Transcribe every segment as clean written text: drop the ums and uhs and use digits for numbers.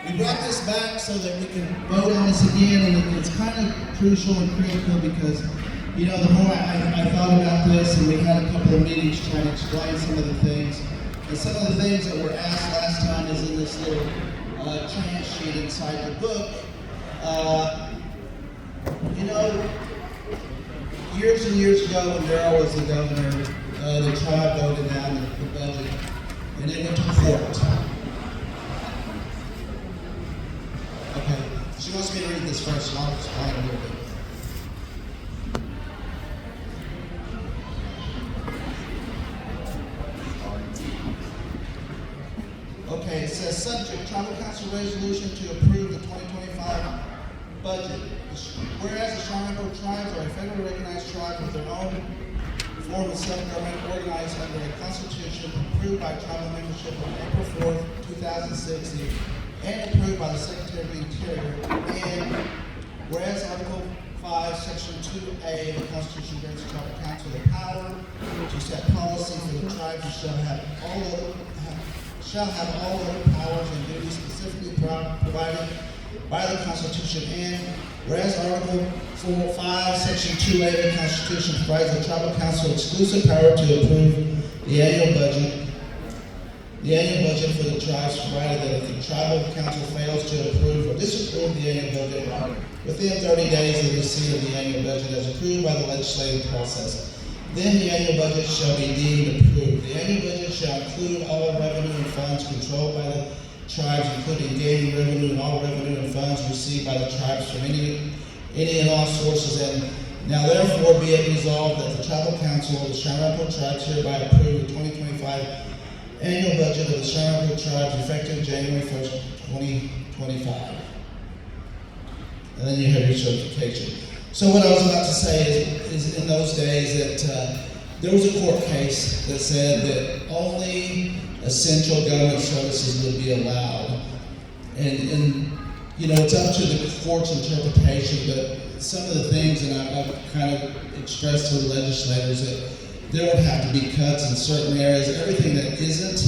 We brought this back so that we can vote on this again, and it's kind of crucial and critical because, you know, the more I thought about this, and we had a couple of meetings trying to explain some of the things, and some of the things that were asked last time is in this little chant sheet inside the book. You know, years and years ago when Darrell was the governor, the tribe voted down the budget, and it went to court. Okay, she wants me to read this first, so I'll explain a little bit. Okay, it says subject, Tribal Council resolution to approve the 2025 budget. Whereas the Shawano tribes are a federally recognized tribe with their own form of self-government organized under a constitution approved by tribal membership on April 4th, 2016, and approved by the Secretary of the Interior. And whereas Article 5, Section 2A of the Constitution grants the Tribal Council the power to set policy for the tribes and shall have all other powers and duties specifically provided by the Constitution. And whereas Article 5, Section 2A of the Constitution provides the Tribal Council exclusive power to approve the annual budget for the tribes, provided that if the Tribal Council fails to approve or disapprove the annual budget within 30 days of the receipt of the annual budget as approved by the legislative process, then the annual budget shall be deemed approved. The annual budget shall include all revenue and funds controlled by the tribes, including gaming revenue and all revenue and funds received by the tribes from any and all sources. And now therefore be it resolved that the Tribal Council of the Shawano tribes hereby approve the 2025 annual budget of the Shawano tribes effective January 1st, 2025. And then you have your certification. So what I was about to say is in those days that there was a court case that said that only essential government services would be allowed. And you know, it's up to the court's interpretation, but some of the things, and I've kind of expressed to the legislators that there would have to be cuts in certain areas. Everything that isn't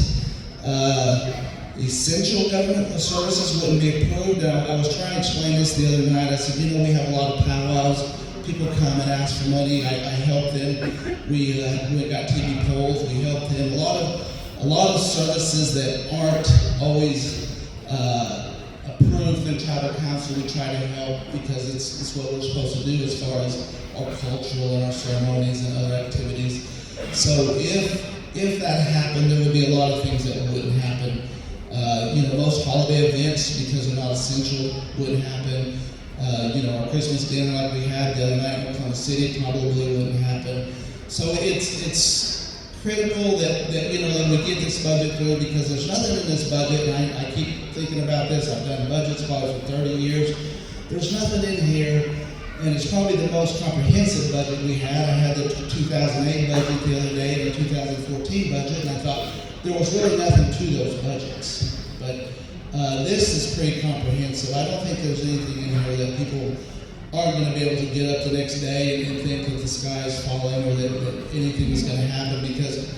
essential government services wouldn't be approved. I was trying to explain this the other night. I said, you know, we have a lot of powwows. People come and ask for money. I help them. We got TV polls. We help them. A lot of services that aren't always approved in Tribal Council, we try to help because it's what we're supposed to do as far as our cultural and our ceremonies and other activities. So if that happened, there would be a lot of things that wouldn't happen. You know, most holiday events, because they're not essential, wouldn't happen. You know, our Christmas dinner like we had the other night in Oklahoma City probably wouldn't happen. So it's critical that you know, that we get this budget through, because there's nothing in this budget, and I keep thinking about this. I've done budgets probably for 30 years. There's nothing in here, and it's probably the most comprehensive budget we had. I had the 2008 budget the other day, and the 2014 budget, and I thought there was really nothing to those budgets. But this is pretty comprehensive. I don't think there's anything in here that people aren't going to be able to get up the next day and think that the sky is falling or that anything is going to happen, because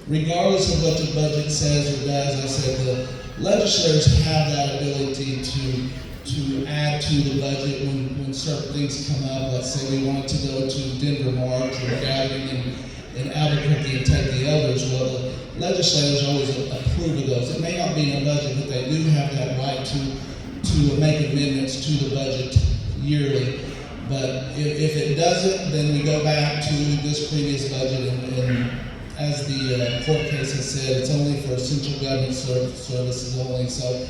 regardless of what the budget says or does, I said the legislators have that ability to add to the budget when certain things come up. Let's say we wanted to go to Denver March or gathering in Albuquerque and take the elders. Well, the legislators always approve of those. It may not be in the budget, but they do have that right to make amendments to the budget yearly. But if it doesn't, then we go back to this previous budget, and as the court case has said, it's only for essential government services only. So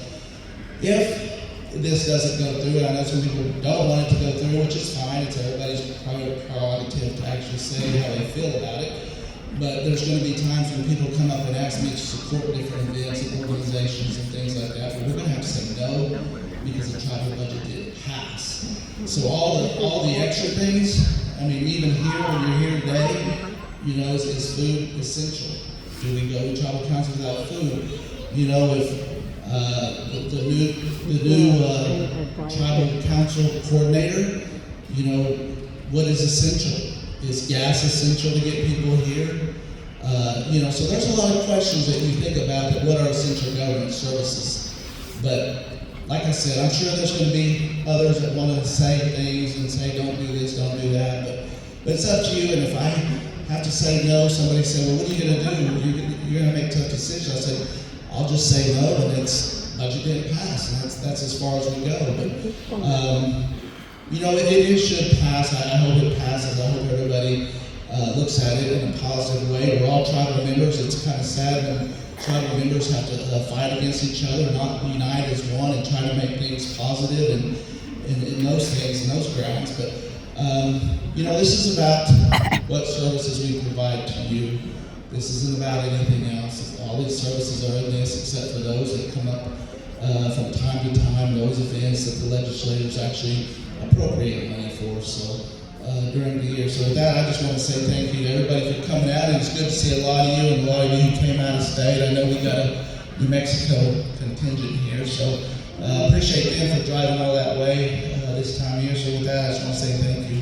if this doesn't go through, and I know some people don't want it to go through, which is fine. It's everybody's prerogative to actually say how they feel about it. But there's going to be times when people come up and ask me to support different events and organizations and things like that, but we're going to have to say no, because the tribal budget didn't pass. So all the extra things, I mean, even here, when you're here today, you know, is food essential? Do we go to tribal council without food? You know, if the new tribal council coordinator, you know, what is essential? Is gas essential to get people here? You know, so there's a lot of questions that you think about that what are essential government services. But like I said, I'm sure there's going to be others that want to say things and say, don't do this, don't do that, but it's up to you. And if I have to say no, somebody said, well, what are you going to do? You're going to make tough decisions. I said, I'll just say no, and it's budget didn't pass, and that's as far as we go. But you know, it should pass. I hope it passes. I hope everybody looks at it in a positive way. We're all tribal members. It's kind of sad when tribal members have to fight against each other, not unite as one, and try to make things positive and in those things and those grounds. But you know, this is about what services we provide to you. This isn't about anything else. All these services are in this, except for those that come up from time to time, those events that the legislators actually appropriate money for. So during the year. So with that, I just want to say thank you to everybody for coming out. It's good to see a lot of you and a lot of you who came out of state. I know we got a New Mexico contingent here, so appreciate them for driving all that way this time of year. So with that, I just want to say thank you.